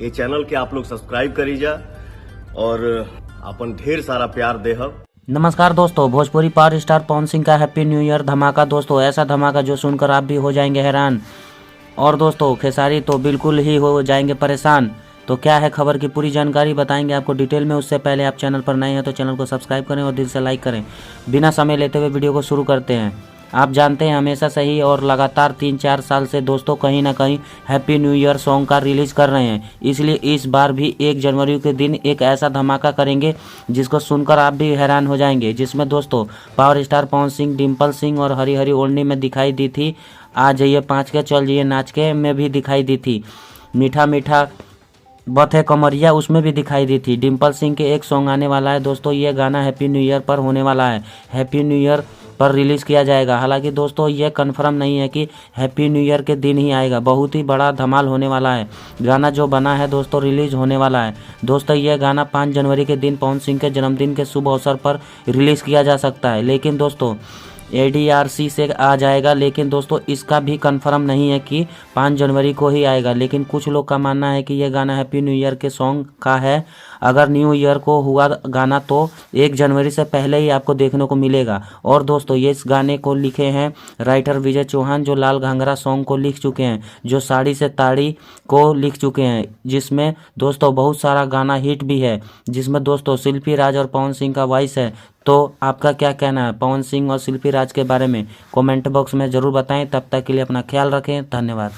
ये चैनल के आप लोग सब्सक्राइब करीजा और अपन ढेर सारा प्यार देहब। नमस्कार दोस्तों, भोजपुरी पावर स्टार पवन सिंह का हैप्पी न्यू ईयर धमाका। दोस्तों ऐसा धमाका जो सुनकर आप भी हो जाएंगे हैरान, और दोस्तों खेसारी तो बिल्कुल ही हो जाएंगे परेशान। तो क्या है खबर की पूरी जानकारी बताएंगे आपको डिटेल में। उससे पहले आप चैनल पर नए हैं तो चैनल को सब्सक्राइब करें और दिल से लाइक करें। बिना समय लेते हुए वीडियो को शुरू करते हैं। आप जानते हैं हमेशा से ही और लगातार 3-4 साल से दोस्तों कहीं ना कहीं हैप्पी न्यू ईयर सॉन्ग का रिलीज कर रहे हैं, इसलिए इस बार भी 1 जनवरी के दिन एक ऐसा धमाका करेंगे जिसको सुनकर आप भी हैरान हो जाएंगे। जिसमें दोस्तों पावर स्टार पवन सिंह, डिम्पल सिंह और हरी हरी ओढ़नी में दिखाई दी थी। आ जाइए 5 के चल जाइए नाच के में भी दिखाई दी थी। मीठा मीठा बथे कमरिया उसमें भी दिखाई दी थी। डिम्पल सिंह के एक सॉन्ग आने वाला है दोस्तों, ये गाना हैप्पी न्यू ईयर पर होने वाला है, हैप्पी न्यू ईयर पर रिलीज़ किया जाएगा। हालांकि दोस्तों ये कंफर्म नहीं है कि हैप्पी न्यू ईयर के दिन ही आएगा। बहुत ही बड़ा धमाल होने वाला है। गाना जो बना है दोस्तों रिलीज होने वाला है। दोस्तों यह गाना 5 जनवरी के दिन पवन सिंह के जन्मदिन के शुभ अवसर पर रिलीज़ किया जा सकता है, लेकिन दोस्तों ADRC से आ जाएगा। लेकिन दोस्तों इसका भी कंफर्म नहीं है कि 5 जनवरी को ही आएगा, लेकिन कुछ लोग का मानना है कि यह गाना हैप्पी न्यू ईयर के सॉन्ग का है। अगर न्यू ईयर को हुआ गाना तो 1 जनवरी से पहले ही आपको देखने को मिलेगा। और दोस्तों ये इस गाने को लिखे हैं राइटर विजय चौहान, जो लाल घाघरा सॉन्ग को लिख चुके हैं, जो साड़ी से ताड़ी को लिख चुके हैं, जिसमें दोस्तों बहुत सारा गाना हिट भी है, जिसमें दोस्तों शिल्पी राज और पवन सिंह का वॉइस है। तो आपका क्या कहना है पवन सिंह और शिल्पी राज के बारे में? कमेंट बॉक्स में ज़रूर बताएं। तब तक के लिए अपना ख्याल रखें। धन्यवाद।